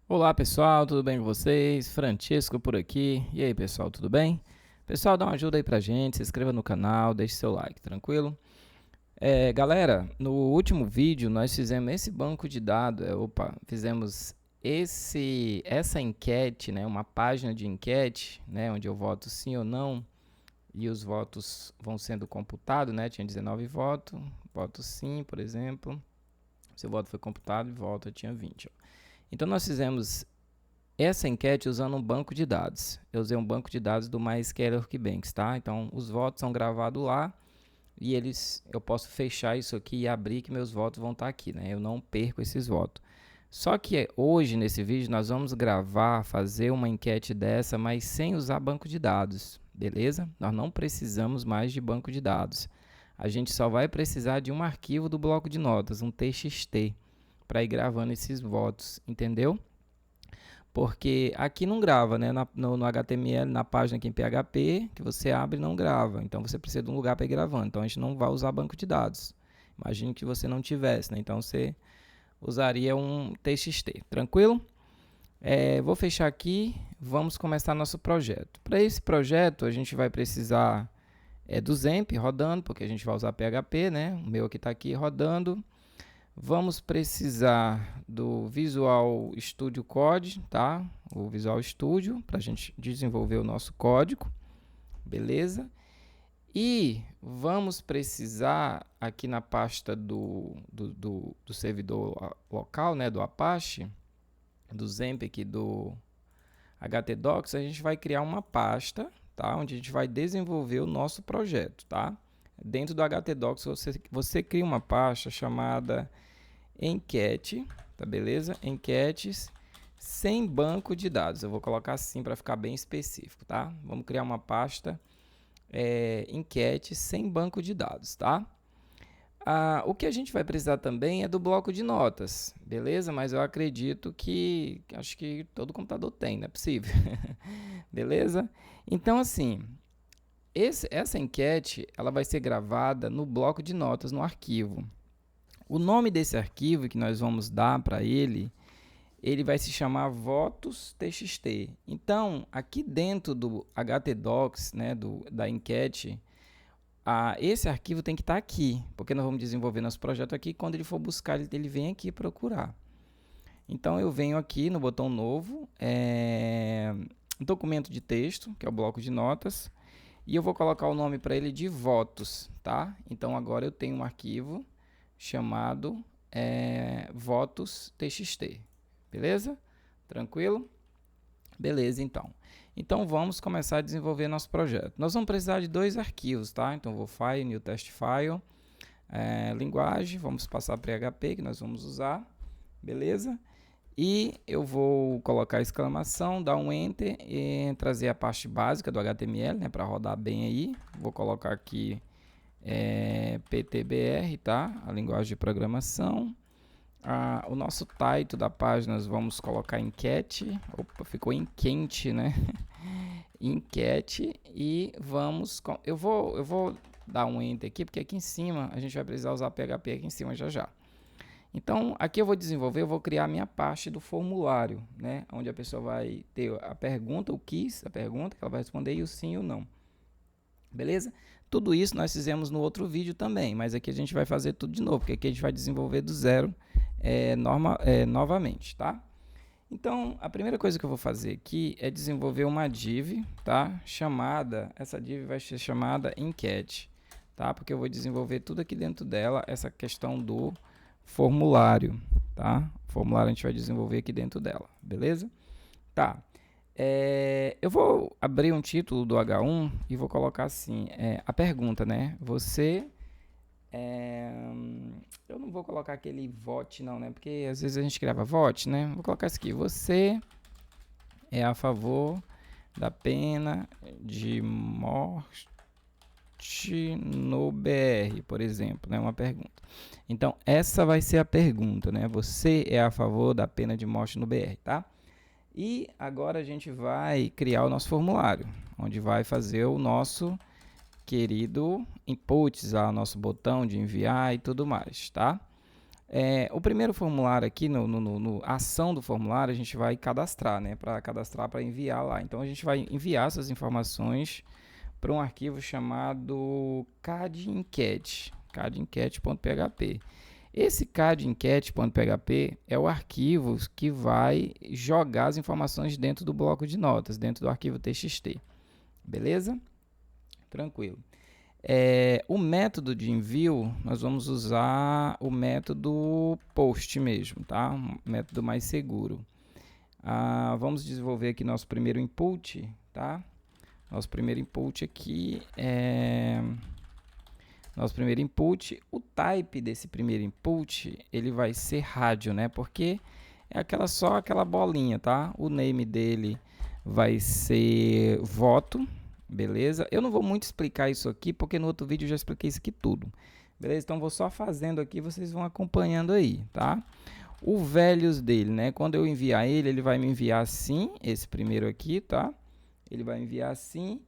Olá pessoal, tudo bem com vocês? Francesco por aqui. E aí pessoal, tudo bem? Pessoal, dá uma ajuda aí pra gente, se inscreva no canal, deixe seu like, tranquilo? Galera, no último vídeo nós fizemos esse banco de dados, fizemos essa enquete, né, uma página de enquete, né, onde eu voto sim ou não e os votos vão sendo computados, né? Tinha 19 votos, voto sim, por exemplo. Seu voto foi computado e volta tinha 20. Ó. Então nós fizemos essa enquete usando um banco de dados. Eu usei um banco de dados do MySQL Workbench, tá? Então, os votos são gravados lá e eu posso fechar isso aqui e abrir que meus votos vão estar aqui, né? Eu não perco esses votos. Só que hoje, nesse vídeo, nós vamos fazer uma enquete dessa, mas sem usar banco de dados, beleza? Nós não precisamos mais de banco de dados. A gente só vai precisar de um arquivo do bloco de notas, um TXT, para ir gravando esses votos, entendeu? Porque aqui não grava, né? No HTML, na página aqui em PHP, que você abre, não grava. Então você precisa de um lugar para ir gravando. Então a gente não vai usar banco de dados. Imagine que você não tivesse, né? Então você usaria um TXT, tranquilo? Vou fechar aqui, vamos começar nosso projeto. Para esse projeto a gente vai precisar do Zemp rodando, porque a gente vai usar PHP, né? O meu aqui está aqui rodando. Vamos precisar do Visual Studio Code, tá? O Visual Studio para a gente desenvolver o nosso código, beleza? E vamos precisar aqui na pasta do servidor local, né? Do Apache, do Zemp aqui do htdocs, a gente vai criar uma pasta, tá? Onde a gente vai desenvolver o nosso projeto, tá? Dentro do htdocs você cria uma pasta chamada enquete, tá beleza? Enquetes sem banco de dados. Eu vou colocar assim para ficar bem específico, tá? Vamos criar uma pasta enquete sem banco de dados, tá? O que a gente vai precisar também é do bloco de notas, beleza? Mas eu acredito que acho que todo computador tem, não é possível, beleza? Então assim, essa enquete ela vai ser gravada no bloco de notas, no arquivo. O nome desse arquivo que nós vamos dar para ele vai se chamar votos.txt. Então, aqui dentro do htdocs, né, da enquete, esse arquivo tem que estar aqui, porque nós vamos desenvolver nosso projeto aqui. Quando ele for buscar, ele vem aqui procurar. Então, eu venho aqui no botão novo, documento de texto, que é o bloco de notas, e eu vou colocar o nome para ele de votos, tá? Então, agora eu tenho um arquivo chamado votos.txt, beleza? Tranquilo? Beleza, então. Então vamos começar a desenvolver nosso projeto. Nós vamos precisar de dois arquivos, tá? Então vou File, New Test File, linguagem, vamos passar para PHP que nós vamos usar, beleza? E eu vou colocar exclamação, dar um Enter e trazer a parte básica do HTML, né, para rodar bem aí. Vou colocar aqui PTBR, tá? A linguagem de programação. O nosso title da página vamos colocar enquete. Opa, ficou em quente, né? Enquete. E vamos. Eu vou dar um enter aqui, porque aqui em cima a gente vai precisar usar PHP aqui em cima já já. Então, aqui eu vou criar a minha parte do formulário, né? Onde a pessoa vai ter a pergunta, o quiz, a pergunta que ela vai responder e o sim e o não. Beleza? Tudo isso nós fizemos no outro vídeo também, mas aqui a gente vai fazer tudo de novo, porque aqui a gente vai desenvolver do zero novamente, tá? Então, a primeira coisa que eu vou fazer aqui é desenvolver uma div, tá? Essa div vai ser chamada enquete, tá? Porque eu vou desenvolver tudo aqui dentro dela, essa questão do formulário, tá? O formulário a gente vai desenvolver aqui dentro dela, beleza? Tá. Eu vou abrir um título do H1 e vou colocar assim, a pergunta, né? Eu não vou colocar aquele vote não, né? Porque às vezes a gente grava vote, né? Vou colocar isso aqui. Você é a favor da pena de morte no BR, por exemplo, né? Uma pergunta. Então, essa vai ser a pergunta, né? Você é a favor da pena de morte no BR, tá? E agora a gente vai criar o nosso formulário, onde vai fazer o nosso querido inputs, o nosso botão de enviar e tudo mais, tá? O primeiro formulário aqui, no ação do formulário, a gente vai cadastrar, né? Para cadastrar, para enviar lá. Então, a gente vai enviar essas informações para um arquivo chamado cadincat, cadincat.php. Esse cadincat.php é o arquivo que vai jogar as informações dentro do bloco de notas, dentro do arquivo txt. Beleza? Tranquilo. O método de envio, nós vamos usar o método post mesmo, tá? Um método mais seguro. Vamos desenvolver aqui nosso primeiro input, tá? Nosso primeiro input aqui o type desse primeiro input, ele vai ser rádio, né? Porque é só aquela bolinha, tá? O name dele vai ser voto, beleza? Eu não vou muito explicar isso aqui, porque no outro vídeo eu já expliquei isso aqui tudo, beleza? Então vou só fazendo aqui, vocês vão acompanhando aí, tá? O values dele, né? Quando eu enviar ele, ele vai me enviar assim, esse primeiro aqui, tá? Ele vai enviar assim,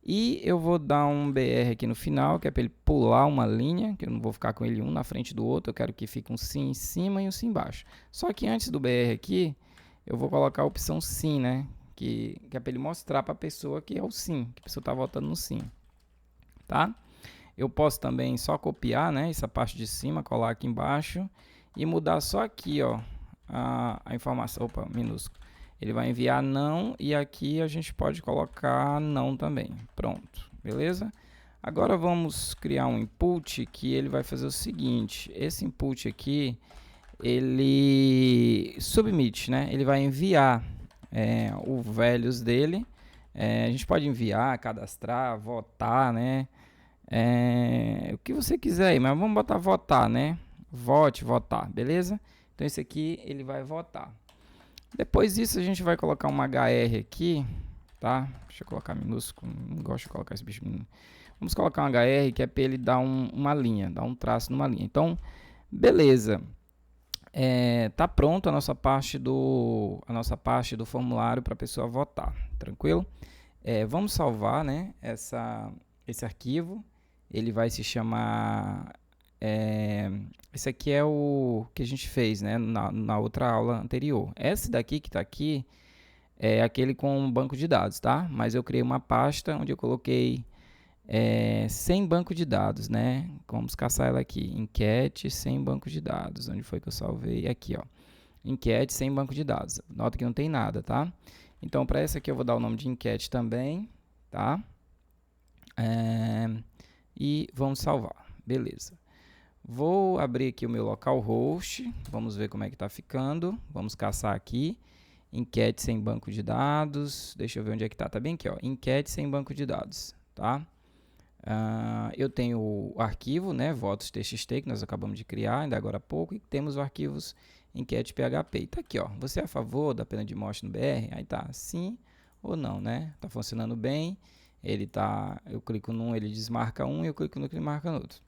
e eu vou dar um BR aqui no final, que é para ele pular uma linha, que eu não vou ficar com ele um na frente do outro, eu quero que fique um sim em cima e um sim embaixo. Só que antes do BR aqui, eu vou colocar a opção sim, né? Que é para ele mostrar para a pessoa que é o sim, que a pessoa está votando no sim, tá? Eu posso também só copiar, né, essa parte de cima, colar aqui embaixo e mudar só aqui, ó, a informação, opa, minúsculo. Ele vai enviar não e aqui a gente pode colocar não também. Pronto, beleza? Agora vamos criar um input que ele vai fazer o seguinte, esse input aqui, ele submit, né? Ele vai enviar o values dele. A gente pode enviar, cadastrar, votar, né? O que você quiser aí, mas vamos botar votar, né? Vote, votar, beleza? Então esse aqui ele vai votar. Depois disso a gente vai colocar uma HR aqui, tá? Deixa eu colocar minúsculo, não gosto de colocar esse bicho minúsculo. Vamos colocar um HR que é para ele dar uma linha, dar um traço numa linha. Então, beleza. Tá pronto a nossa parte do formulário para a pessoa votar, tranquilo? Vamos salvar, né, esse arquivo. Ele vai se chamar esse aqui é o que a gente fez, né, na outra aula anterior. Esse daqui que está aqui é aquele com um banco de dados, tá? Mas eu criei uma pasta onde eu coloquei sem banco de dados, né? Vamos caçar ela aqui, enquete sem banco de dados. Onde foi que eu salvei? Aqui, ó. Enquete sem banco de dados. Nota que não tem nada, tá? Então, para essa aqui eu vou dar o nome de enquete também, tá? E vamos salvar. Beleza. Vou abrir aqui o meu localhost, vamos ver como é que está ficando. Vamos caçar aqui, enquete sem banco de dados. Deixa eu ver onde é que está. Tá bem aqui, ó, enquete sem banco de dados, tá? Eu tenho o arquivo, né, votos.txt, que nós acabamos de criar ainda agora há pouco, e temos os arquivos enquete.php. E tá aqui, ó, você é a favor da pena de morte no BR? Aí tá, sim ou não, né? Tá funcionando bem. Eu clico num, ele desmarca um, e eu clico no que ele marca no outro.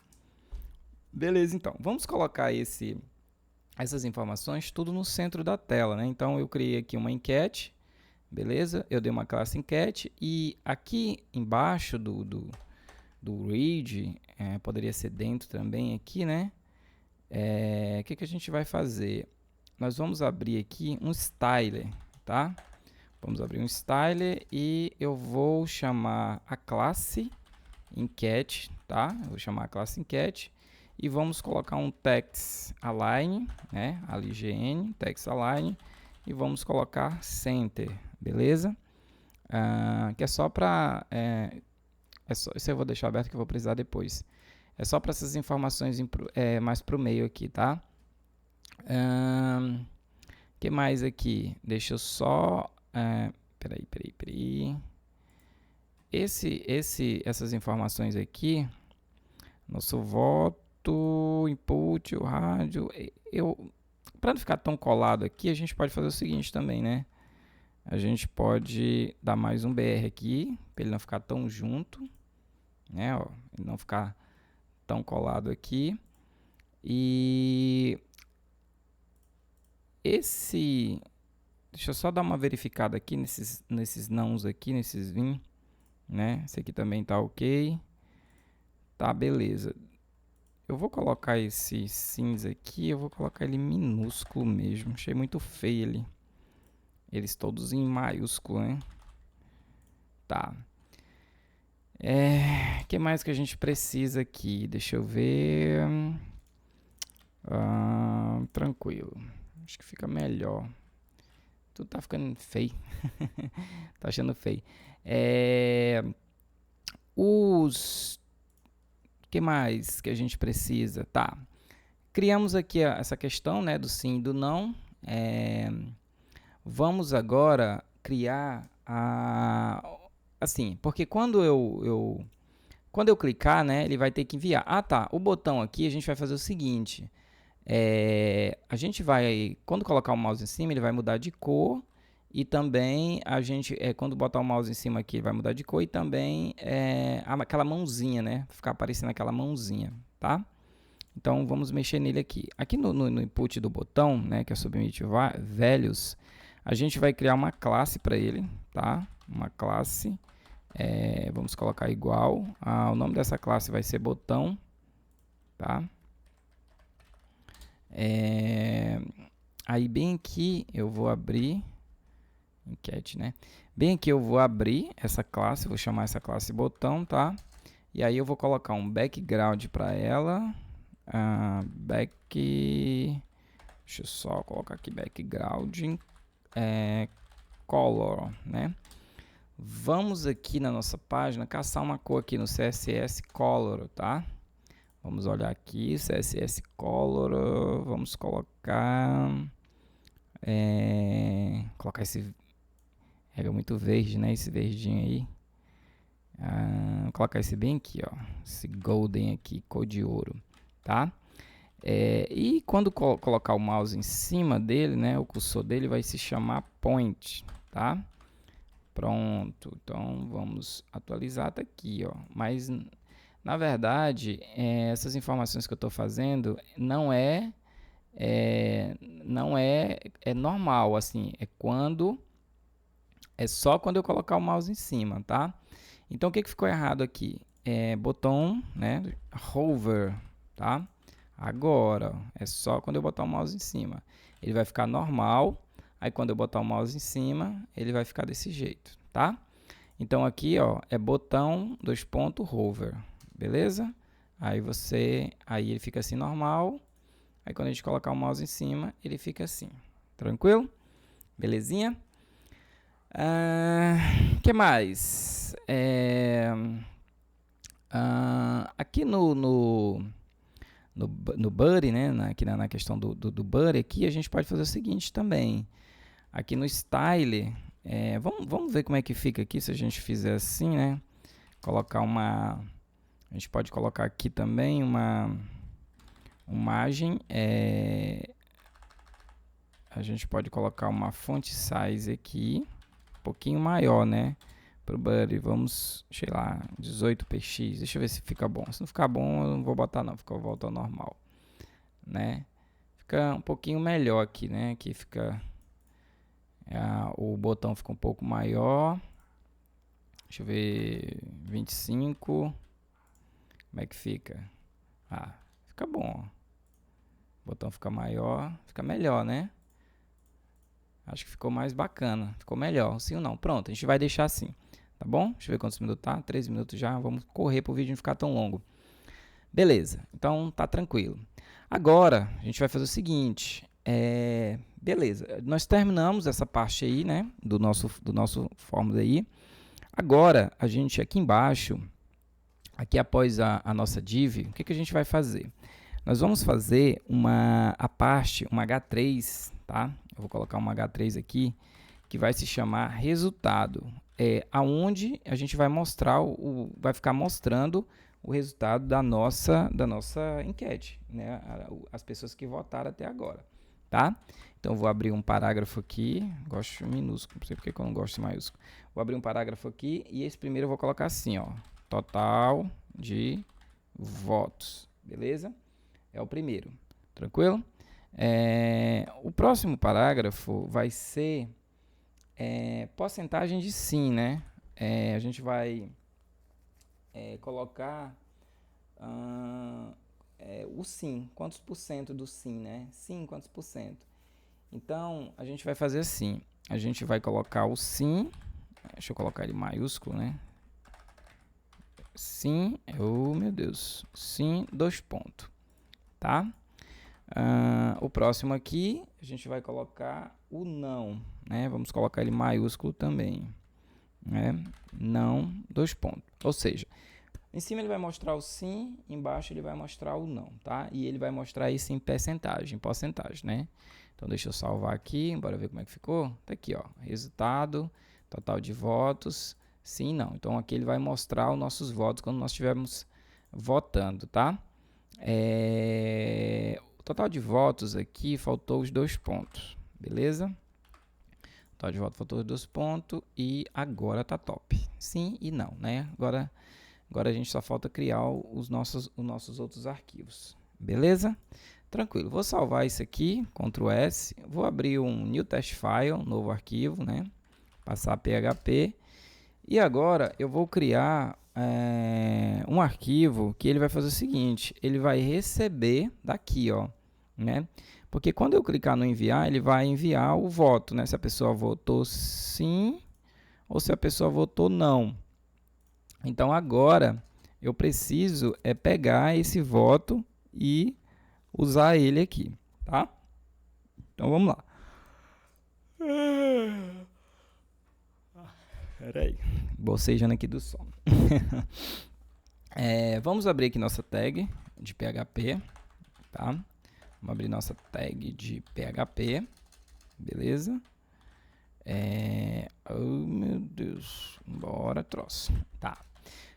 Beleza, então, vamos colocar essas informações tudo no centro da tela, né? Então, eu criei aqui uma enquete, beleza? Eu dei uma classe enquete e aqui embaixo do read, poderia ser dentro também aqui, né? O que a gente vai fazer? Nós vamos abrir aqui um styler, tá? Vamos abrir um styler e eu vou chamar a classe enquete, tá? Eu vou chamar a classe enquete. E vamos colocar um text align, né? ALIGN, text align, e vamos colocar center, beleza? Que é só para isso eu vou deixar aberto que eu vou precisar depois. É só para essas informações mais para o meio aqui, tá? Que mais aqui? Deixa eu só peraí. Essas informações aqui, nosso voto, input, o rádio, para não ficar tão colado aqui, a gente pode fazer o seguinte também, né? A gente pode dar mais um BR aqui, para ele não ficar tão junto, né? Ó, ele não ficar tão colado aqui. E deixa eu só dar uma verificada aqui nesses nãos aqui, nesses vim, né? Esse aqui também tá ok. Tá, beleza. Eu vou colocar esse cinza aqui, eu vou colocar ele minúsculo mesmo. Achei muito feio ele. Eles todos em maiúsculo, né? Tá. O que mais que a gente precisa aqui? Deixa eu ver. Tranquilo. Acho que fica melhor. Tudo tá ficando feio. Tá achando feio. Os... que mais que a gente precisa? Tá. Criamos aqui essa questão, né, do sim e do não. Vamos agora criar assim, porque quando eu clicar, né, ele vai ter que enviar. Ah, tá. O botão aqui a gente vai fazer o seguinte. A gente vai, quando colocar o mouse em cima, ele vai mudar de cor. E também a gente, quando botar o mouse em cima aqui, ele vai mudar de cor. E também aquela mãozinha, né? Ficar aparecendo aquela mãozinha, tá? Então vamos mexer nele aqui. Aqui no input do botão, né, que é Submit Values, a gente vai criar uma classe para ele, tá? Uma classe. Vamos colocar igual. O nome dessa classe vai ser botão, tá? Aí bem aqui eu vou abrir enquete, né? Bem aqui eu vou abrir essa classe, vou chamar essa classe botão, tá? E aí eu vou colocar um background para ela. Deixa eu só colocar aqui background color, né? Vamos aqui na nossa página caçar uma cor aqui no CSS Color, tá? Vamos olhar aqui, CSS Color, vamos colocar esse muito verde, né? Esse verdinho aí. Vou colocar esse bem aqui, ó, esse golden aqui, cor de ouro, tá? E quando colocar o mouse em cima dele, né, o cursor dele vai se chamar point, tá? Pronto, então vamos atualizar, tá aqui, ó. Mas na verdade, essas informações que eu estou fazendo não é normal, assim, é só quando eu colocar o mouse em cima, tá? Então o que ficou errado aqui? Botão, né, hover, tá? Agora, é só quando eu botar o mouse em cima. Ele vai ficar normal. Aí quando eu botar o mouse em cima, ele vai ficar desse jeito, tá? Então aqui, ó, é botão, hover, beleza? Aí ele fica assim normal. Aí quando a gente colocar o mouse em cima, ele fica assim. Tranquilo? Belezinha? Que mais? Aqui no Buddy, né? Aqui na questão do Buddy, aqui a gente pode fazer o seguinte também. Aqui no Style, vamos ver como é que fica aqui se a gente fizer assim, né? A gente pode colocar aqui também uma imagem. A gente pode colocar uma font size aqui, um pouquinho maior, né? Pro Buddy, vamos, sei lá, 18px. Deixa eu ver se fica bom. Se não ficar bom, eu não vou botar não, fica volta ao normal, né? Fica um pouquinho melhor aqui, né? Aqui fica o botão fica um pouco maior. Deixa eu ver, 25. Como é que fica? Fica bom. O botão fica maior, fica melhor, né? Acho que ficou mais bacana, ficou melhor. Sim ou não? Pronto, a gente vai deixar assim, tá bom? Deixa eu ver quantos minutos tá. 13 minutos já. Vamos correr pro vídeo não ficar tão longo. Beleza, então tá tranquilo. Agora, a gente vai fazer o seguinte. Beleza, nós terminamos essa parte aí, né? Do nosso fórmula aí. Agora, a gente aqui embaixo, aqui após a nossa div, o que a gente vai fazer? Nós vamos fazer uma H3, tá? Eu vou colocar uma H3 aqui, que vai se chamar resultado. Aonde a gente vai mostrar, vai ficar mostrando o resultado da nossa enquete, né? As pessoas que votaram até agora, tá? Então, eu vou abrir um parágrafo aqui, gosto de minúsculo, não sei porque eu não gosto de maiúsculo. Vou abrir um parágrafo aqui e esse primeiro eu vou colocar assim, ó, total de votos, beleza? É o primeiro, tranquilo? O próximo parágrafo vai ser porcentagem de sim, né? A gente vai colocar o sim, quantos por cento do sim, né? Sim, quantos por cento? Então, a gente vai fazer assim, a gente vai colocar o sim, deixa eu colocar ele maiúsculo, né? Sim, oh meu Deus, sim, dois pontos, tá? O próximo aqui, a gente vai colocar o não, né? Vamos colocar ele maiúsculo também, né? Não, dois pontos. Ou seja, em cima ele vai mostrar o sim, embaixo ele vai mostrar o não, tá? E ele vai mostrar isso em percentagem, né? Então deixa eu salvar aqui, bora ver como é que ficou. Tá aqui, ó, resultado, total de votos, sim e não. Então aqui ele vai mostrar os nossos votos quando nós estivermos votando, tá? O total de votos aqui faltou os 2 pontos, beleza? Total de votos faltou os 2 pontos e agora tá top. Sim e não, né? Agora a gente só falta criar os nossos outros arquivos, beleza? Tranquilo, vou salvar isso aqui, Ctrl S, vou abrir um New Test File, um novo arquivo, né? Passar PHP e agora eu vou criar um arquivo que ele vai fazer o seguinte, ele vai receber daqui, ó, né? Porque quando eu clicar no enviar, ele vai enviar o voto, né? Se a pessoa votou sim ou se a pessoa votou não. Então agora eu preciso pegar esse voto e usar ele aqui, tá? Então vamos lá. Peraí, bocejando aqui do sono. Vamos abrir aqui nossa tag de PHP, tá? Vamos abrir nossa tag de PHP, beleza? Oh meu Deus, bora troço. Tá.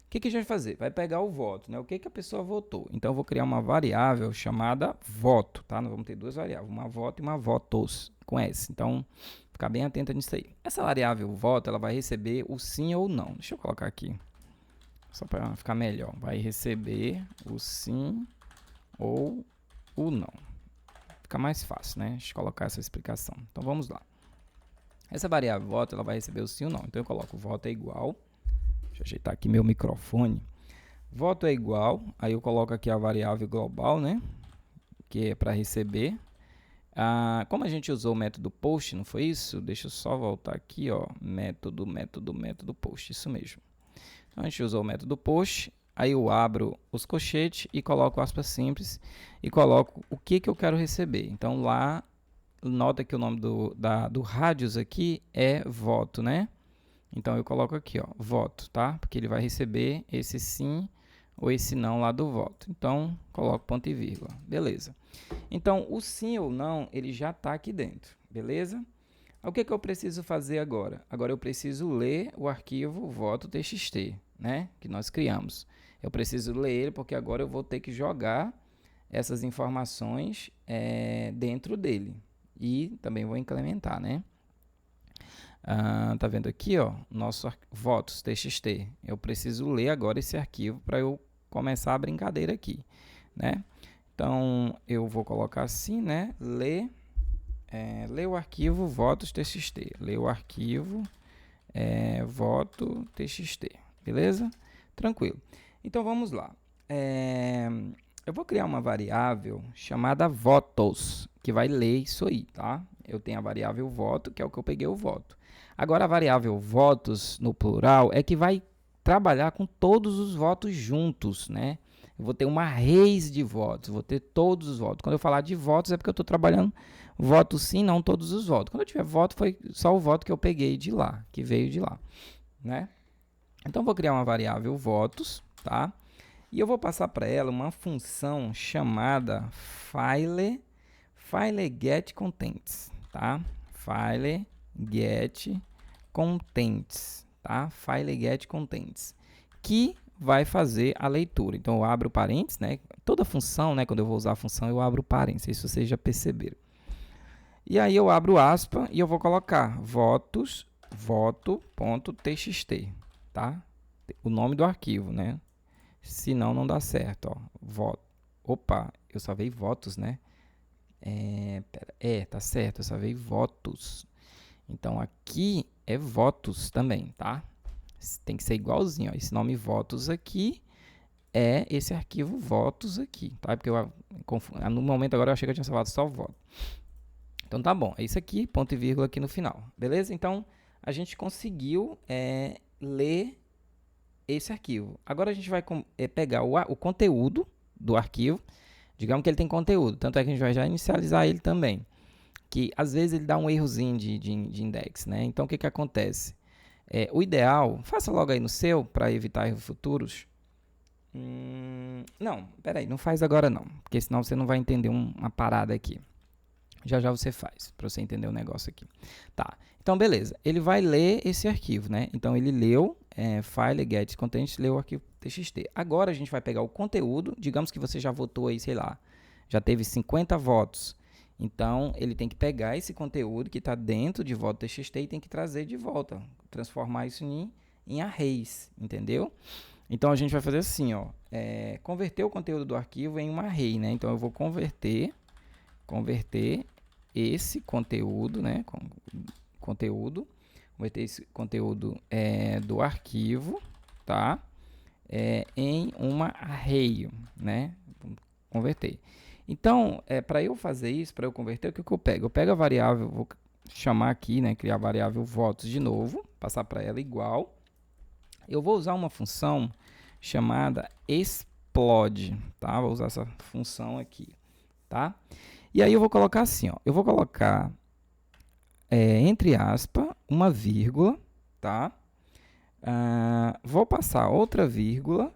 O que a gente vai fazer? Vai pegar o voto, né? O que a pessoa votou. Então eu vou criar uma variável chamada voto, tá? Nós vamos ter duas variáveis, uma voto e uma votos com S. Então ficar bem atento nisso aí. Essa variável voto, ela vai receber o sim ou não. Deixa eu colocar aqui, só para ficar melhor. Vai receber o sim ou o não. Fica mais fácil, né? Deixa eu colocar essa explicação. Então vamos lá. Essa variável voto, ela vai receber o sim ou não. Então eu coloco voto é igual. Deixa eu ajeitar aqui meu microfone. Voto é igual. Aí eu coloco aqui a variável global, né? Que é para receber. Como a gente usou o método post, não foi isso? Deixa eu só voltar aqui, ó. Método post. Isso mesmo. Então a gente usou o método post. Aí eu abro os colchetes e coloco aspas simples e coloco o que eu quero receber. Então lá, nota que o nome do radius aqui é voto, né? Então eu coloco aqui, ó, voto, tá? Porque ele vai receber esse sim ou esse não lá do voto. Então coloco ponto e vírgula, beleza? Então o sim ou não ele já está aqui dentro, beleza? O que eu preciso fazer agora? Agora eu preciso ler o arquivo voto.txt, né? Que nós criamos. Eu preciso ler ele porque agora eu vou ter que jogar essas informações dentro dele e também vou incrementar, né? Tá vendo aqui, ó, nosso votos txt. Eu preciso ler agora esse arquivo para eu começar a brincadeira aqui, né? Então eu vou colocar assim, né? Ler o arquivo votos txt. Ler o arquivo voto txt, beleza? Tranquilo. Então vamos lá. Eu vou criar uma variável chamada votos, que vai ler isso aí, tá? Eu tenho a variável voto, que é o que eu peguei o voto. Agora a variável votos, no plural, é que vai trabalhar com todos os votos juntos, né? Eu vou ter uma raiz de votos, vou ter todos os votos. Quando eu falar de votos, é porque eu estou trabalhando voto sim, não todos os votos. Quando eu tiver voto, foi só o voto que eu peguei de lá, que veio de lá, né? Então, vou criar uma variável votos, tá? E eu vou passar para ela uma função chamada fileGetContents, tá? fileGetContents, tá? fileGetContents, que vai fazer a leitura. Então, eu abro parênteses, né? Toda função, né? Quando eu vou usar a função, eu abro parênteses, isso vocês já perceberam. E aí eu abro aspa e eu vou colocar voto.txt, tá? O nome do arquivo, né? Senão não dá certo, ó. Voto. Opa, eu salvei votos, né? Tá certo, eu salvei votos. Então aqui é votos também, tá? Tem que ser igualzinho, ó. Esse nome votos aqui é esse arquivo votos aqui, tá? Porque no momento agora eu achei que eu tinha salvado só voto. Então tá bom, é isso aqui, ponto e vírgula aqui no final, beleza? Então a gente conseguiu ler esse arquivo. Agora a gente vai pegar o conteúdo do arquivo, digamos que ele tem conteúdo, tanto é que a gente vai já inicializar ele também, que às vezes ele dá um errozinho de index, né? Então o que acontece? O ideal, faça logo aí no seu, para evitar erros futuros. Não, peraí, não faz agora não, porque senão você não vai entender uma parada aqui. Já já você faz, para você entender o negócio aqui. Tá, então beleza, ele vai ler esse arquivo, né? Então ele leu, file get content, leu o arquivo txt. Agora a gente vai pegar o conteúdo, digamos que você já votou aí, sei lá, já teve 50 votos. Então ele tem que pegar esse conteúdo que está dentro de voto txt e tem que trazer de volta, transformar isso em arrays, entendeu? Então a gente vai fazer assim, ó, converter o conteúdo do arquivo em um array, né? Então eu vou converter esse conteúdo, né? Converter esse conteúdo do arquivo, tá? Em uma array, né? Converter. Então, para eu fazer isso, para eu converter, o que eu pego? Eu pego a variável, vou chamar aqui, né? Criar a variável votos de novo, passar para ela igual. Eu vou usar uma função chamada explode, tá? Vou usar essa função aqui, tá? E aí eu vou colocar assim, ó. Eu vou colocar entre aspas uma vírgula, tá? Vou passar outra vírgula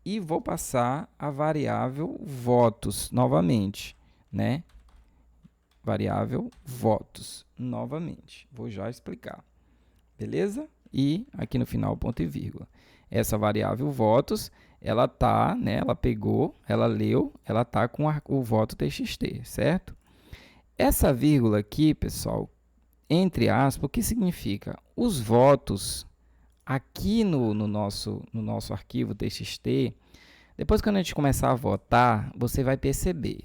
e vou passar a variável votos novamente, né? Variável votos novamente. Vou já explicar, beleza? E aqui no final ponto e vírgula. Essa variável votos, ela tá, né? Ela pegou, ela leu, ela tá com o voto txt, certo? Essa vírgula aqui, pessoal, entre aspas, o que significa? Os votos aqui no nosso arquivo txt, depois que a gente começar a votar, você vai perceber.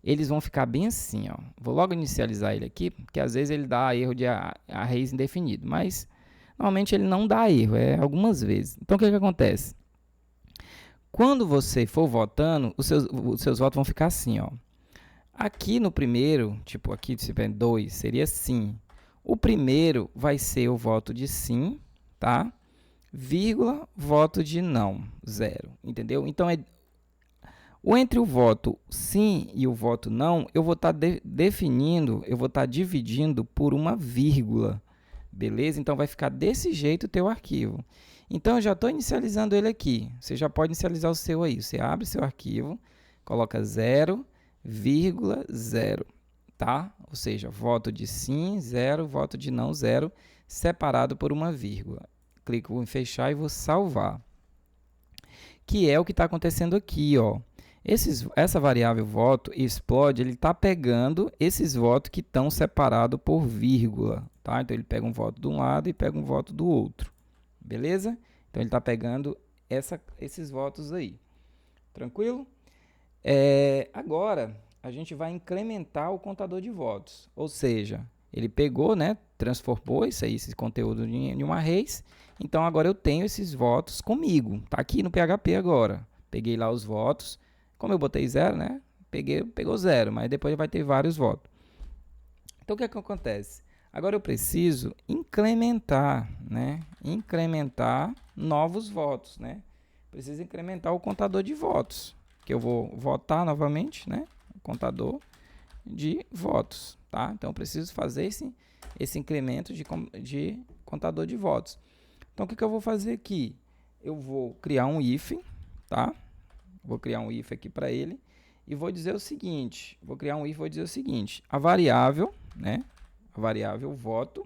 Eles vão ficar bem assim, ó. Vou logo inicializar ele aqui, porque às vezes ele dá erro de arrays indefinido, mas normalmente ele não dá erro, algumas vezes. Então o que acontece? Quando você for votando, os seus votos vão ficar assim, ó. Aqui no primeiro, tipo aqui se tiver 2, seria sim. O primeiro vai ser o voto de sim, tá? Vírgula, voto de não, 0, entendeu? Então, entre o voto sim e o voto não, eu vou estar definindo, eu vou estar dividindo por uma vírgula, beleza? Então, vai ficar desse jeito o teu arquivo. Então, eu já estou inicializando ele aqui. Você já pode inicializar o seu aí. Você abre seu arquivo, coloca 0,0, tá? Ou seja, voto de sim, 0, voto de não, 0, separado por uma vírgula. Clico em fechar e vou salvar. Que é o que está acontecendo aqui, ó. Essa variável voto explode, ele está pegando esses votos que estão separados por vírgula, tá? Então ele pega um voto de um lado e pega um voto do outro, beleza? Então ele está pegando esses votos aí, tranquilo? Agora a gente vai incrementar o contador de votos, ou seja, ele pegou, né, transformou esse conteúdo em uma array. Então agora eu tenho esses votos comigo, tá aqui no PHP agora. Peguei lá os votos, como eu botei 0, né? Pegou 0, mas depois vai ter vários votos. Então o que acontece? Agora eu preciso incrementar, né? Incrementar novos votos, né? Preciso incrementar o contador de votos, que eu vou votar novamente, né? O contador de votos, tá? Então eu preciso fazer esse incremento de contador de votos. Então o que eu vou fazer aqui? Eu vou criar um if, tá? Vou criar um if aqui para ele e vou dizer o seguinte, a variável, né? A variável voto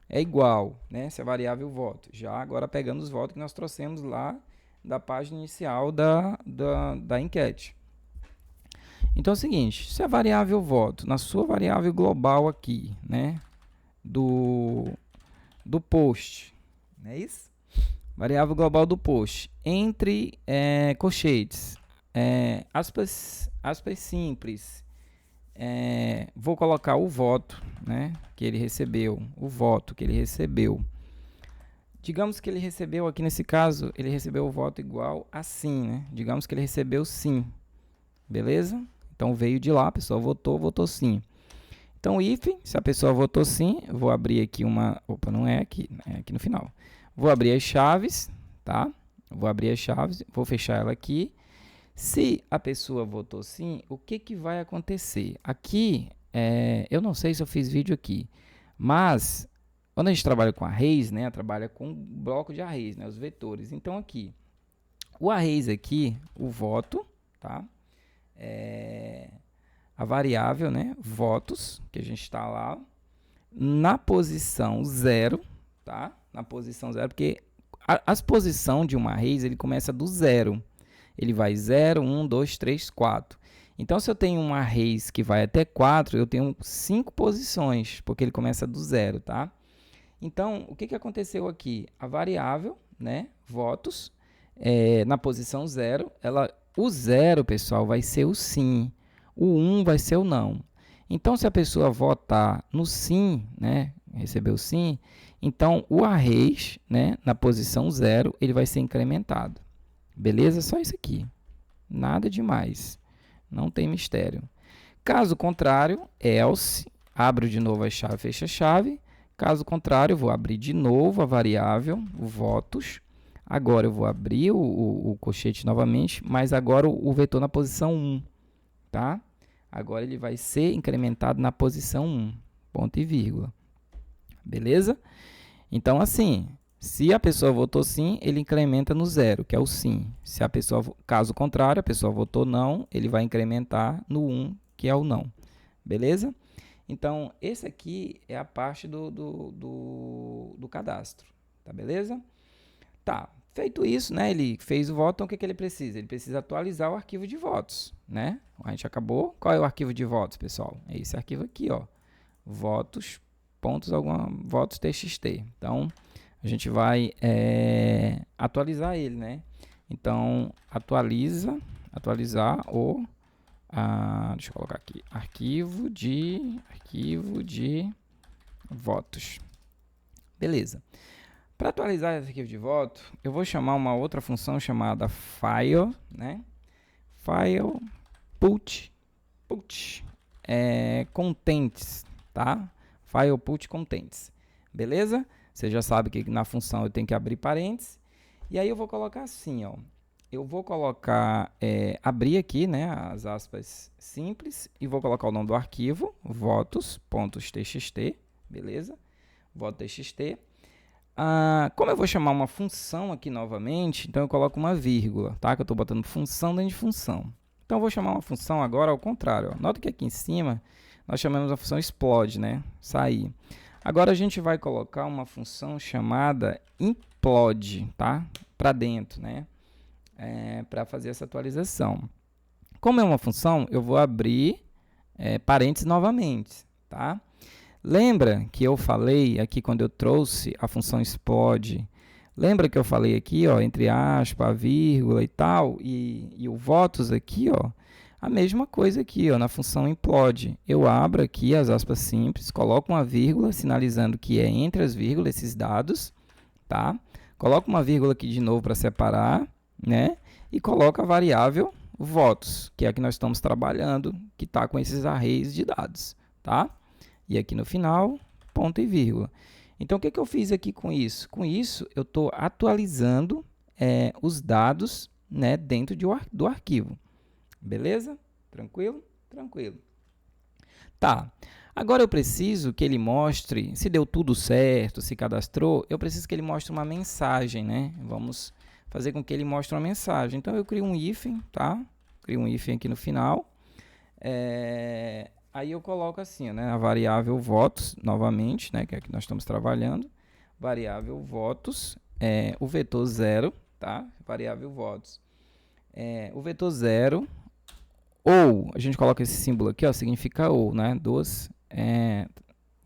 é igual, né? Se a variável voto, já agora pegando os votos que nós trouxemos lá da página inicial da enquete. Então é o seguinte, se a variável voto, na sua variável global aqui, né, do post, não é isso? Variável global do post, entre colchetes, aspas simples, vou colocar o voto, né, que ele recebeu, digamos que ele recebeu, aqui nesse caso, ele recebeu o voto igual a sim, né? Digamos que ele recebeu sim, beleza? Então veio de lá, a pessoa votou, votou sim. Então, if, se a pessoa votou sim, eu vou abrir aqui uma... Opa, não é aqui, é aqui no final. Vou abrir as chaves, tá? Vou abrir as chaves, vou fechar ela aqui. Se a pessoa votou sim, o que, que vai acontecer? Aqui, eu não sei se eu fiz vídeo aqui, mas quando a gente trabalha com arrays, né, trabalha com bloco de arrays, né, os vetores. Então, aqui, o arrays aqui, o voto, tá? A variável, né, votos, que a gente está lá, na posição 0, tá? Na posição 0, porque as posições de uma arrays, ele começa do 0. Ele vai 0, 1, 2, 3, 4. Então, se eu tenho um arrays que vai até 4, eu tenho 5 posições, porque ele começa do 0, tá? Então, o que, que aconteceu aqui? A variável, né, votos, na posição 0, o 0, pessoal, vai ser o sim. O 1 vai ser o não. Então, se a pessoa votar no sim, né, recebeu sim, então o arrays, né, na posição 0, ele vai ser incrementado. Beleza? Só isso aqui. Nada demais. Não tem mistério. Caso contrário, else, abro de novo a chave, fecha a chave. Caso contrário, vou abrir de novo a variável, o votos. Agora eu vou abrir o colchete novamente, mas agora o vetor na posição 1, tá? Agora ele vai ser incrementado na posição 1, ponto e vírgula. Beleza? Então, assim, se a pessoa votou sim, ele incrementa no 0, que é o sim. Se a pessoa, caso contrário, a pessoa votou não, ele vai incrementar no 1, que é o não. Beleza? Então, esse aqui é a parte do cadastro. Tá beleza? Tá. Feito isso, né? Ele fez o voto, então o que, que ele precisa? Ele precisa atualizar o arquivo de votos, né? A gente acabou. Qual é o arquivo de votos, pessoal? É esse arquivo aqui, ó. Votos, votos txt. Então, a gente vai atualizar ele, né? Então, atualizar o... deixa eu colocar aqui. Arquivo de votos. Beleza. Para atualizar esse arquivo de voto, eu vou chamar uma outra função chamada file, né? File put contents, tá? File put contents. Beleza? Você já sabe que na função eu tenho que abrir parênteses. E aí eu vou colocar assim, ó. Eu vou colocar, abrir aqui, né, as aspas simples, e vou colocar o nome do arquivo, votos.txt, beleza? Voto.txt. Como eu vou chamar uma função aqui novamente, então eu coloco uma vírgula, tá? Que eu estou botando função dentro de função. Então eu vou chamar uma função agora ao contrário, ó. Nota que aqui em cima nós chamamos a função explode, né? Sair. Agora a gente vai colocar uma função chamada implode, tá? Para dentro, né? Para fazer essa atualização. Como é uma função, eu vou abrir parênteses novamente, tá? Lembra que eu falei aqui quando eu trouxe a função explode? Lembra que eu falei aqui, ó, entre aspas, a vírgula e tal, e o votos aqui, ó, a mesma coisa aqui, ó, na função implode. Eu abro aqui as aspas simples, coloco uma vírgula, sinalizando que é entre as vírgulas esses dados, tá? Coloco uma vírgula aqui de novo para separar, né? E coloco a variável votos, que é a que nós estamos trabalhando, que está com esses arrays de dados, tá? E aqui no final, ponto e vírgula. Então, o que, que eu fiz aqui com isso? Com isso, eu estou atualizando os dados, né, dentro do arquivo. Beleza? Tranquilo? Tranquilo. Tá. Agora eu preciso que ele mostre se deu tudo certo, se cadastrou. Eu preciso que ele mostre uma mensagem, né? Vamos fazer com que ele mostre uma mensagem. Então, eu crio um hífen, tá? Crio um hífen aqui no final. Aí eu coloco assim, né, a variável votos, novamente, né, que é que nós estamos trabalhando, variável votos, o vetor 0, tá, variável votos, o vetor 0, ou, a gente coloca esse símbolo aqui, ó, significa ou, né,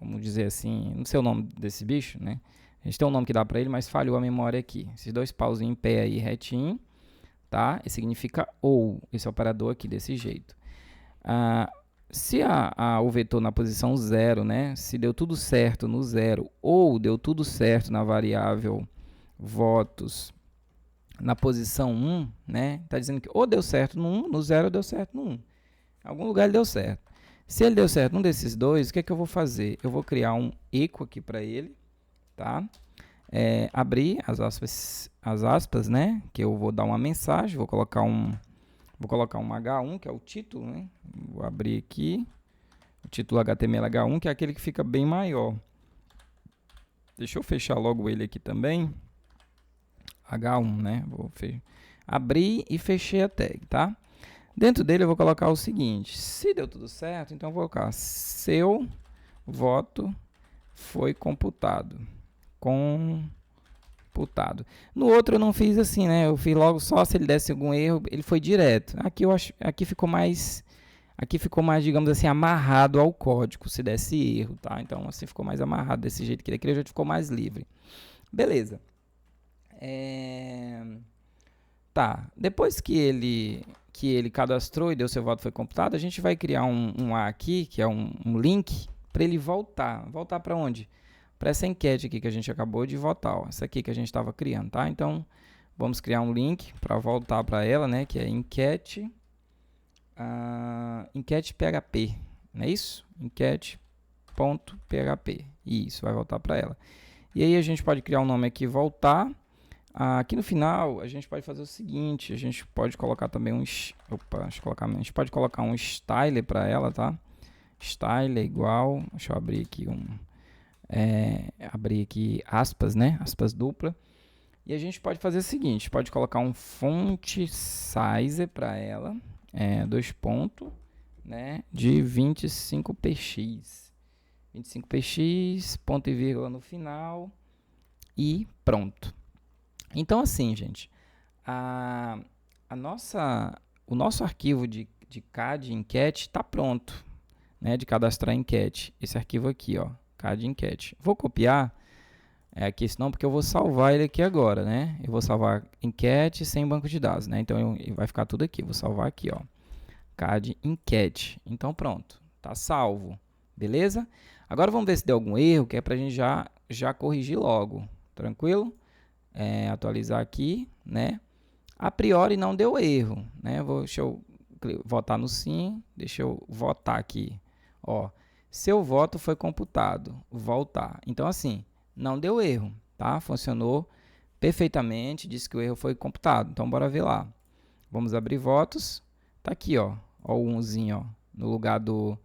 vamos dizer assim, não sei o nome desse bicho, né, a gente tem um nome que dá para ele, mas falhou a memória aqui, esses dois pauzinhos em pé aí, retinho, tá, e significa ou, esse operador aqui, desse jeito. Se o vetor na posição 0, né, se deu tudo certo no 0 ou deu tudo certo na variável votos na posição 1, né? Tá dizendo que ou deu certo no 1, no 0 ou deu certo no 1. Em algum lugar ele deu certo. Se ele deu certo num desses dois, o que é que eu vou fazer? Eu vou criar um equal aqui para ele, tá? Abrir as aspas, né? Que eu vou dar uma mensagem, vou colocar um H1, que é o título, né? Vou abrir aqui, o título HTML H1, que é aquele que fica bem maior. Deixa eu fechar logo ele aqui também. H1, né? Vou abrir e fechei a tag, tá? Dentro dele eu vou colocar o seguinte: se deu tudo certo, então eu vou colocar seu voto foi computado. No outro eu não fiz assim, né? Eu fiz logo só se ele desse algum erro, ele foi direto. Aqui ficou mais, digamos assim, amarrado ao código, se desse erro, tá? Então assim ficou mais amarrado desse jeito que ele queria, já ficou mais livre. Beleza. Tá, depois que ele cadastrou e deu seu voto foi computado, a gente vai criar um A aqui, que é um link, para ele voltar. Voltar para onde? Para essa enquete aqui que a gente acabou de votar, ó, essa aqui que a gente estava criando, tá? Então, vamos criar um link para voltar para ela, né? Que é enquete PHP, não é isso? Enquete.php. Isso, vai voltar para ela. E aí a gente pode criar um nome aqui, voltar. Aqui no final, a gente pode fazer o seguinte, a gente pode colocar também a gente pode colocar um styler para ela, tá? Styler igual, deixa eu abrir aqui, aspas, né? Aspas dupla. E a gente pode fazer o seguinte, pode colocar um font size para ela, 2 pontos, né? De 25px. 25px, ponto e vírgula no final e pronto. Então, assim, gente, o nosso arquivo de CAD enquete está pronto, né, de cadastrar enquete. Esse arquivo aqui, ó, CAD enquete. Vou copiar aqui, senão porque eu vou salvar ele aqui agora, né? Eu vou salvar enquete sem banco de dados, né? Então, vai ficar tudo aqui. Vou salvar aqui, ó, CAD enquete. Então, pronto, tá salvo, beleza? Agora vamos ver se deu algum erro, que é para a gente já corrigir logo, tranquilo? Atualizar aqui, né? A priori não deu erro, né? Deixa eu votar no sim, deixa eu votar aqui, ó. Seu voto foi computado, voltar. Então assim, não deu erro, tá? Funcionou perfeitamente, disse que o erro foi computado. Então bora ver lá. Vamos abrir votos. Tá aqui, ó, ó o 1zinho, ó, no lugar do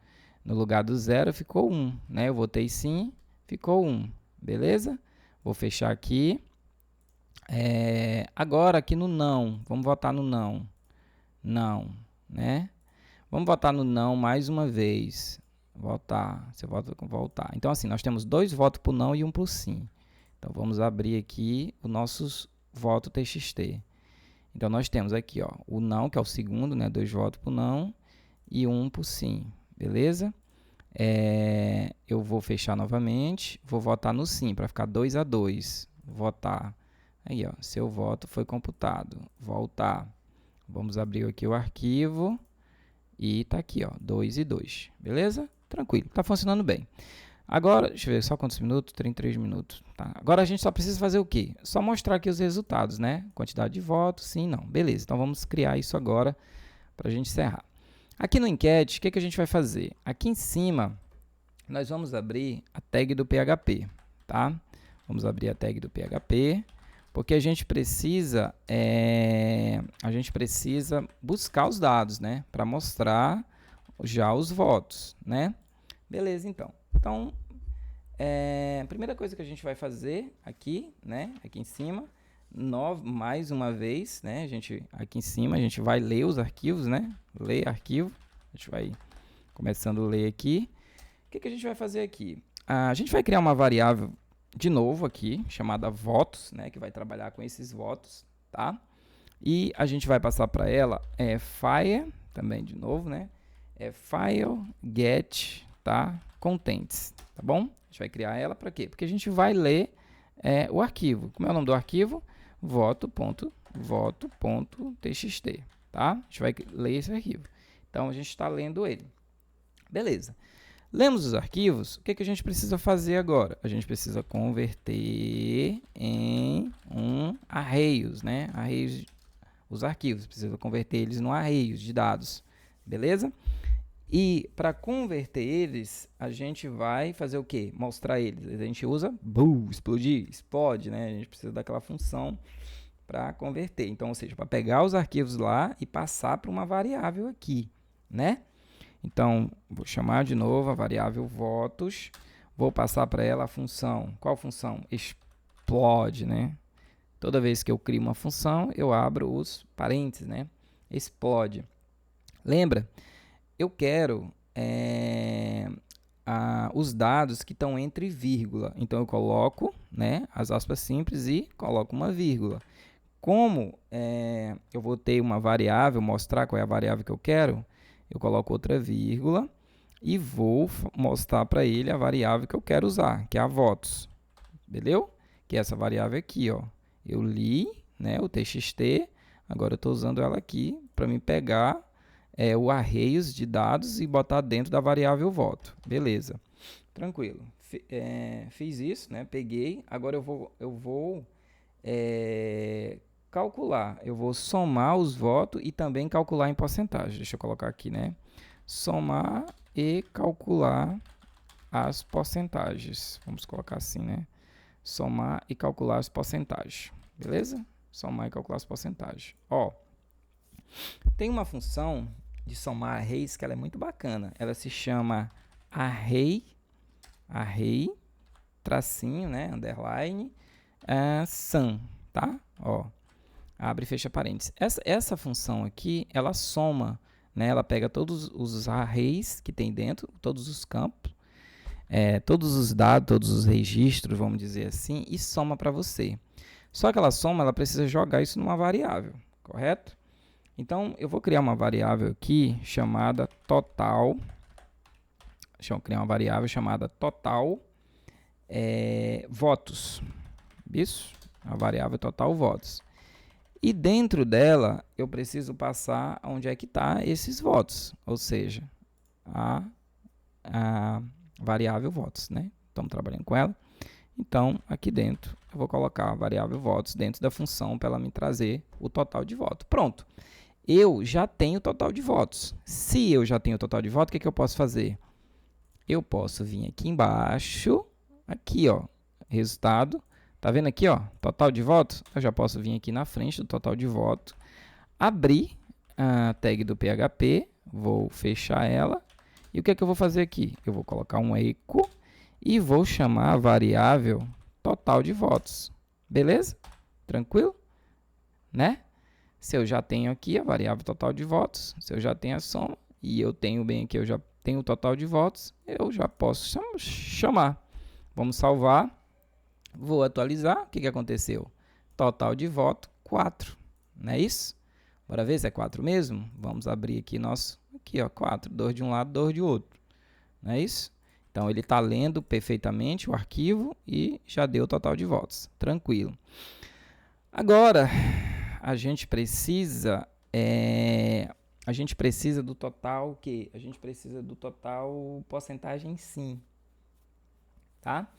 0 ficou 1, né? Eu votei sim, ficou 1. Beleza? Vou fechar aqui. Agora aqui no não, vamos votar no não. Não, né? Vamos votar no não mais uma vez. Voltar, você vota com voltar. Então assim, nós temos 2 votos para o não e 1 para o sim. Então vamos abrir aqui o nosso voto TXT. Então nós temos aqui, ó, o não, que é o segundo, né? 2 votos para o não e 1 para o sim, beleza? Eu vou fechar novamente, vou votar no sim para ficar 2-2. Votar. Aí, ó, seu voto foi computado. Voltar. Vamos abrir aqui o arquivo. E tá aqui, ó, 2 e 2. Beleza? Tranquilo, tá funcionando bem. Agora, deixa eu ver só quantos minutos? 33 minutos. Tá. Agora a gente só precisa fazer o quê? Só mostrar aqui os resultados, né? Quantidade de votos, sim, não. Beleza, então vamos criar isso agora para a gente encerrar. Aqui no enquete, o que a gente vai fazer? Aqui em cima, nós vamos abrir a tag do PHP, tá? Vamos abrir a tag do PHP. Porque a gente precisa buscar os dados, né? Para mostrar já os votos, né? Beleza, então. Então, a primeira coisa que a gente vai fazer aqui, né? Aqui em cima, mais uma vez, né? Aqui em cima, a gente vai ler os arquivos, né? Ler arquivo. A gente vai começando a ler aqui. O que a gente vai fazer aqui? A gente vai criar uma variável de novo aqui, chamada votos, né, que vai trabalhar com esses votos, tá? E a gente vai passar para ela file, também de novo, né? File get, tá? Contents, tá bom? A gente vai criar ela para quê? Porque a gente vai ler o arquivo. Como é o nome do arquivo? voto.txt, tá? A gente vai ler esse arquivo. Então a gente está lendo ele. Beleza. Lemos os arquivos, o que a gente precisa fazer agora? A gente precisa converter em arraios, né? Arraios, os arquivos, precisa converter eles em arraios de dados, beleza? E para converter eles, a gente vai fazer o quê? Mostrar eles. A gente usa explodir, explode, né? A gente precisa daquela função para converter. Então, ou seja, para pegar os arquivos lá e passar para uma variável aqui, né? Então, vou chamar de novo a variável votos, vou passar para ela a função. Qual função? Explode, né? Toda vez que eu crio uma função, eu abro os parênteses, né? Explode. Lembra? Eu quero os dados que estão entre vírgula. Então, eu coloco, né, as aspas simples e coloco uma vírgula. Como eu vou ter uma variável, mostrar qual é a variável que eu quero, eu coloco outra vírgula e vou mostrar para ele a variável que eu quero usar, que é a votos. Beleza? Que é essa variável aqui, ó. Eu li, né, o txt, agora eu estou usando ela aqui para me pegar o arraios de dados e botar dentro da variável voto. Beleza. Tranquilo. Fiz isso, né? Peguei. Agora eu vou calcular. Eu vou somar os votos e também calcular em porcentagem. Deixa eu colocar aqui, né? Somar e calcular as porcentagens. Vamos colocar assim, né? Somar e calcular as porcentagens. Beleza? Somar e calcular as porcentagens. Ó, tem uma função de somar arrays que ela é muito bacana. Ela se chama array, tracinho, né? Underline, sum, tá? Ó, abre e fecha parênteses. Essa função aqui, ela soma, né? Ela pega todos os arrays que tem dentro, todos os campos, todos os dados, todos os registros, vamos dizer assim, e soma para você. Só que ela soma, ela precisa jogar isso numa variável, correto? Então, eu vou criar uma variável aqui chamada total. Deixa eu criar uma variável chamada total votos. Isso, a variável total votos. E dentro dela, eu preciso passar onde é que está esses votos, ou seja, a variável votos, né? Estamos trabalhando com ela. Então, aqui dentro, eu vou colocar a variável votos dentro da função para ela me trazer o total de votos. Pronto. Eu já tenho o total de votos. Se eu já tenho o total de votos, o que eu posso fazer? Eu posso vir aqui embaixo, aqui, ó, resultado. Tá vendo aqui, ó, total de votos? Eu já posso vir aqui na frente do total de votos, abrir a tag do PHP, vou fechar ela. E o que eu vou fazer aqui? Eu vou colocar um echo e vou chamar a variável total de votos. Beleza? Tranquilo? Né? Se eu já tenho aqui a variável total de votos, se eu já tenho a soma, e eu tenho bem aqui, eu já tenho o total de votos, eu já posso chamar. Vamos salvar. Vou atualizar. O que aconteceu? Total de voto, 4. Não é isso? Bora ver se é 4 mesmo? Vamos abrir aqui nosso... Aqui, ó, 4. 2 de um lado, 2 de outro. Não é isso? Então, ele está lendo perfeitamente o arquivo e já deu o total de votos. Tranquilo. Agora... a gente precisa do total que a gente precisa do total porcentagem sim, tá?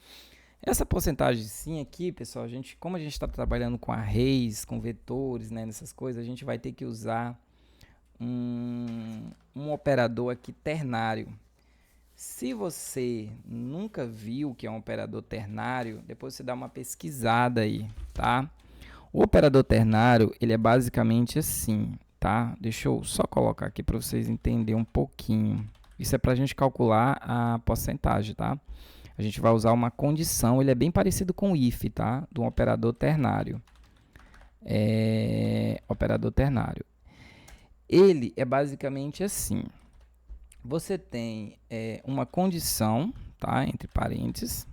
Essa porcentagem sim aqui, pessoal, como a gente está trabalhando com arrays, com vetores, né, nessas coisas, a gente vai ter que usar um operador aqui ternário. Se você nunca viu o que é um operador ternário, depois você dá uma pesquisada aí, tá? O operador ternário, ele é basicamente assim, tá? Deixa eu só colocar aqui para vocês entenderem um pouquinho. Isso é para a gente calcular a porcentagem, tá? A gente vai usar uma condição, ele é bem parecido com o if, tá? Do operador ternário. Operador ternário. Ele é basicamente assim. Você tem uma condição, tá? Entre parênteses.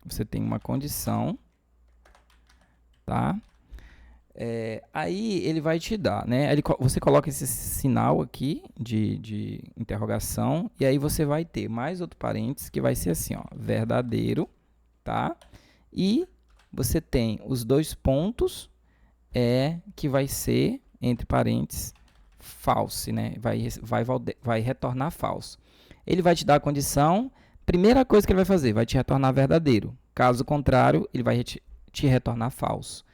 Você tem uma condição, tá? Aí ele vai te dar, né? Você coloca esse sinal aqui de interrogação e aí você vai ter mais outro parênteses que vai ser assim, ó, verdadeiro, tá? E você tem os dois pontos que vai ser, entre parênteses, false, né? Vai retornar falso. ele vai te dar a condição, primeira coisa que ele vai fazer, vai te retornar verdadeiro. Caso contrário, ele vai te retornar falso.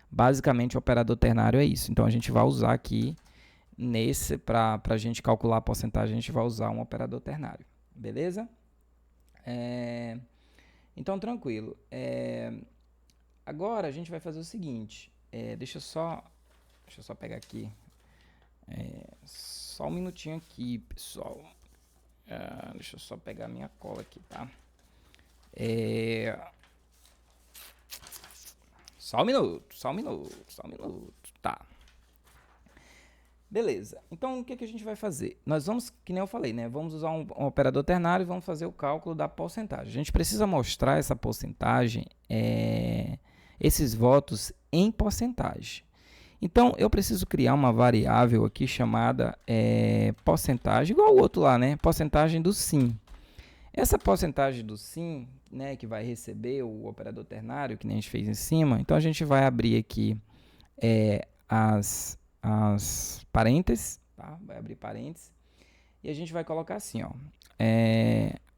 Basicamente, o operador ternário é isso. Então, a gente vai usar aqui, para a gente calcular a porcentagem, a gente vai usar um operador ternário. Beleza? Então, tranquilo. Agora, a gente vai fazer o seguinte. Deixa eu só pegar aqui. Só um minutinho aqui, pessoal. Deixa eu só pegar minha cola aqui, tá? Só um minuto. Tá. Beleza. Então, o que a gente vai fazer? Nós vamos, que nem eu falei, né? Vamos usar um operador ternário e vamos fazer o cálculo da porcentagem. A gente precisa mostrar essa porcentagem, esses votos em porcentagem. Então, eu preciso criar uma variável aqui chamada porcentagem, igual o outro lá, né? Porcentagem do sim. Essa porcentagem do sim, né, que vai receber o operador ternário, que nem a gente fez em cima, então a gente vai abrir aqui as parênteses, tá? Vai abrir parênteses, e a gente vai colocar assim, ó,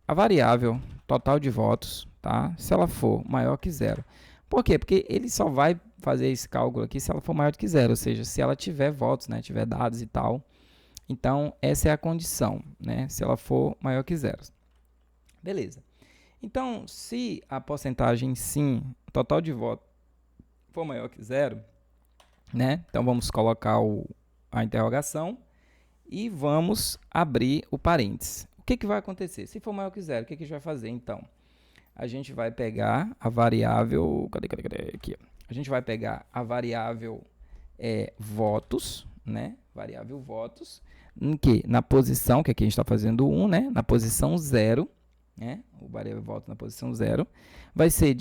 a variável total de votos, tá? Se ela for maior que zero. Por quê? Porque ele só vai fazer esse cálculo aqui se ela for maior do que zero, ou seja, se ela tiver votos, né, tiver dados e tal. Então, essa é a condição, né, se ela for maior que zero. Beleza. Então, se a porcentagem sim, total de votos, for maior que zero, né, então vamos colocar a interrogação e vamos abrir o parênteses. O que vai acontecer? Se for maior que zero, o que a gente vai fazer, então? A gente vai pegar a variável... Cadê? Aqui. A gente vai pegar a variável votos, né? Variável votos, em que? Na posição, que aqui a gente está fazendo 1, né? Na posição 0, né? O variável voto na posição 0, vai ser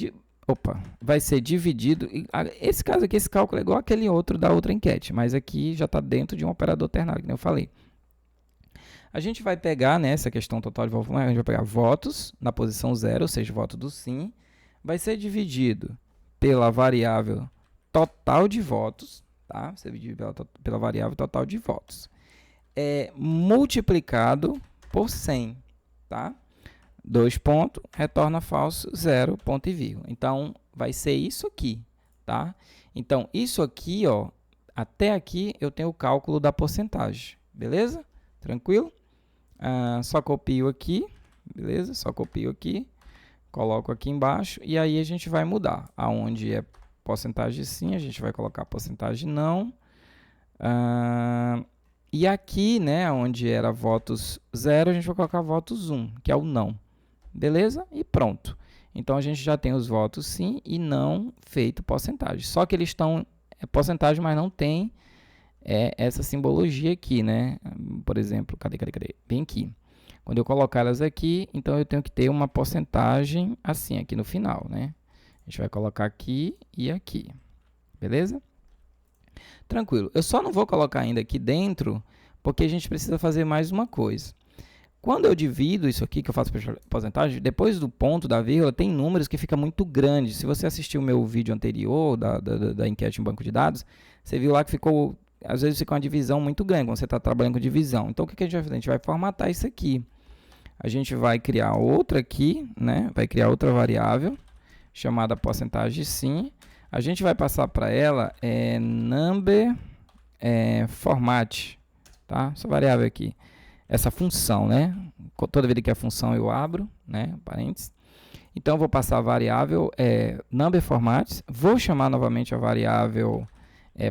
dividido... Esse caso aqui, esse cálculo é igual aquele outro da outra enquete, mas aqui já está dentro de um operador ternário, como eu falei. A gente vai pegar, né, essa questão total de votos, a gente vai pegar votos na posição 0, ou seja, voto do sim, vai ser dividido pela variável total de votos, tá? Vai ser dividido pela variável total de votos. Multiplicado por 100, tá? 2 pontos, retorna falso, 0, ponto e vírgula. Então, vai ser isso aqui, tá? Então, isso aqui, ó, até aqui eu tenho o cálculo da porcentagem, beleza? Tranquilo? Só copio aqui, beleza? Só copio aqui, coloco aqui embaixo e aí a gente vai mudar. Aonde é porcentagem sim, a gente vai colocar porcentagem não. E aqui, né, onde era votos 0, a gente vai colocar votos 1, que é o não. Beleza? E pronto. Então, a gente já tem os votos sim e não feito porcentagem. Só que eles estão porcentagem, mas não tem essa simbologia aqui, né? Por exemplo, cadê? Bem aqui. Quando eu colocar elas aqui, então eu tenho que ter uma porcentagem assim, aqui no final, né? A gente vai colocar aqui e aqui. Beleza? Tranquilo. Eu só não vou colocar ainda aqui dentro, porque a gente precisa fazer mais uma coisa. Quando eu divido isso aqui, que eu faço porcentagem, depois do ponto, da vírgula, tem números que ficam muito grandes. Se você assistiu o meu vídeo anterior, da enquete em banco de dados, você viu lá que ficou... Às vezes fica uma divisão muito grande quando você está trabalhando com divisão. Então, o que a gente vai fazer? A gente vai formatar isso aqui. A gente vai criar outra aqui, né? Vai criar outra variável, chamada porcentagem sim. A gente vai passar para ela number format, tá? Essa variável aqui. Essa função, né? Toda vez que a função eu abro, né? Parênteses. Então, eu vou passar a variável number format. Vou chamar novamente a variável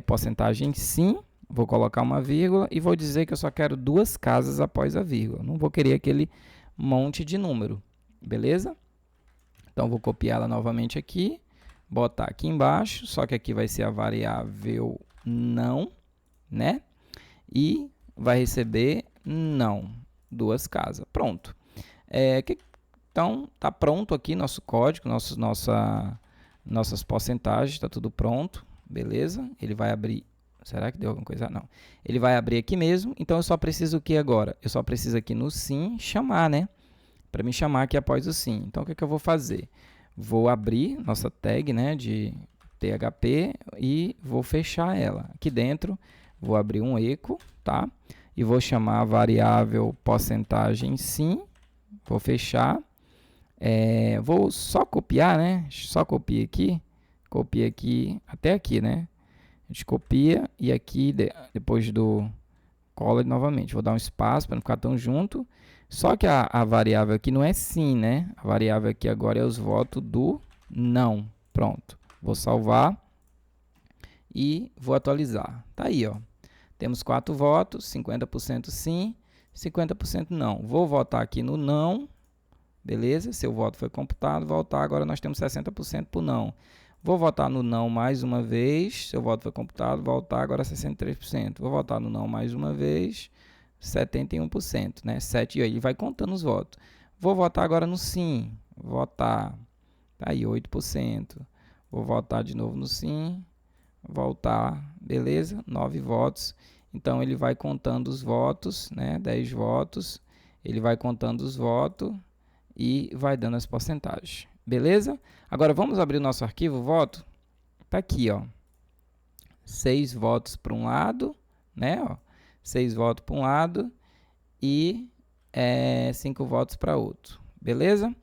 porcentagem sim, vou colocar uma vírgula e vou dizer que eu só quero 2 casas após a vírgula. Não vou querer aquele monte de número, beleza? Então, vou copiar ela novamente aqui, botar aqui embaixo, só que aqui vai ser a variável não, né? E vai receber não, 2 casas. Pronto. Então, tá pronto aqui nosso código, nossas porcentagens, está tudo pronto. Beleza? Ele vai abrir... Será que deu alguma coisa? Não. Ele vai abrir aqui mesmo. Então, eu só preciso o que agora? Eu só preciso aqui no sim chamar, né? Para me chamar aqui após o sim. Então, o que eu vou fazer? Vou abrir nossa tag, né, de PHP e vou fechar ela. Aqui dentro, vou abrir um eco, tá? E vou chamar a variável porcentagem sim, Vou fechar. Vou só copiar, né? Só copia aqui, até aqui, né? A gente copia e aqui, depois do cola novamente. Vou dar um espaço para não ficar tão junto. Só que a variável aqui não é sim, né? A variável aqui agora é os votos do não. Pronto. Vou salvar e vou atualizar. Tá aí, ó. Temos 4 votos, 50% sim, 50% não. Vou votar aqui no não, beleza? Seu voto foi computado, voltar. Agora nós temos 60% por não. Vou votar no não mais uma vez, seu voto foi computado, voltar. Agora 63%. Vou votar no não mais uma vez, 71%, né? 7, ele vai contando os votos. Vou votar agora no sim, votar. Tá aí, 8%. Vou votar de novo no sim, voltar, beleza? 9 votos. Então ele vai contando os votos, né? 10 votos. Ele vai contando os votos e vai dando as porcentagens. Beleza? Agora vamos abrir o nosso arquivo voto. Tá aqui, ó. 6 votos para um lado, né? Ó, 6 votos para um lado e 5 votos para outro. Beleza?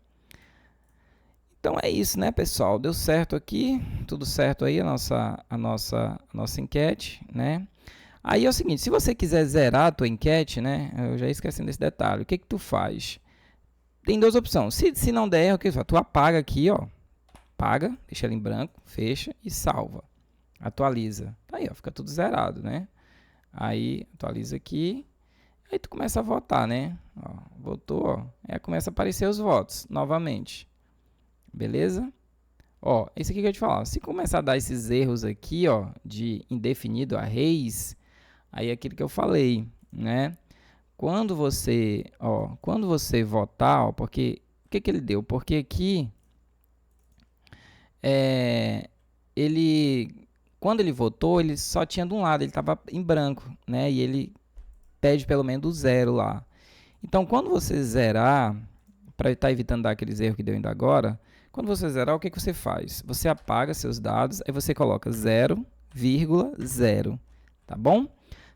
Então é isso, né, pessoal? Deu certo aqui, tudo certo aí a nossa enquete, né? Aí é o seguinte, se você quiser zerar a tua enquete, né? Eu já esqueci desse detalhe. O que que tu faz? Tem duas opções. Se não der erro, o que tu faz? Tu apaga aqui, ó. Apaga, deixa ele em branco, fecha e salva. Atualiza. Tá aí, ó, fica tudo zerado, né? Aí atualiza aqui. Aí tu começa a votar, né? Ó, votou, ó. Aí começa a aparecer os votos novamente. Beleza? Ó, isso aqui que eu ia te falar. Se começar a dar esses erros aqui, ó, de indefinido arrays, aí é aquilo que eu falei, né? Quando você votar, ó, porque o que que ele deu? Porque aqui quando ele votou, ele só tinha de um lado, ele estava em branco, né? E ele pede pelo menos do zero lá. Então, quando você zerar, para estar evitando dar aqueles erros que deu ainda agora, quando você zerar, o que que você faz? Você apaga seus dados, aí você coloca 0,0, tá bom?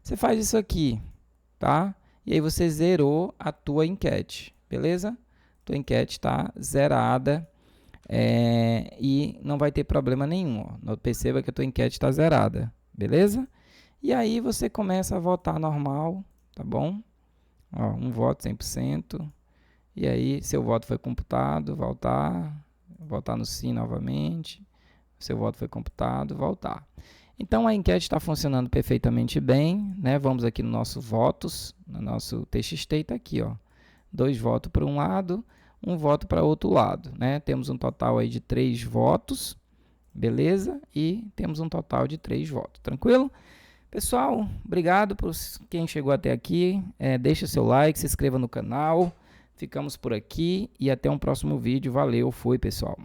Você faz isso aqui, tá? E aí você zerou a tua enquete, beleza? Tua enquete está zerada e não vai ter problema nenhum. Ó. Perceba que a tua enquete está zerada, beleza? E aí você começa a votar normal, tá bom? Ó, um voto 100%. E aí seu voto foi computado, votar no sim novamente. Seu voto foi computado, voltar. Então a enquete está funcionando perfeitamente bem, né? Vamos aqui no nosso votos, no nosso TXT, está aqui, ó. 2 votos para um lado, 1 voto para outro lado, né? Temos um total aí de 3 votos, beleza? E temos um total de 3 votos, tranquilo? Pessoal, obrigado por quem chegou até aqui. Deixa seu like, se inscreva no canal. Ficamos por aqui e até um próximo vídeo. Valeu, fui, pessoal.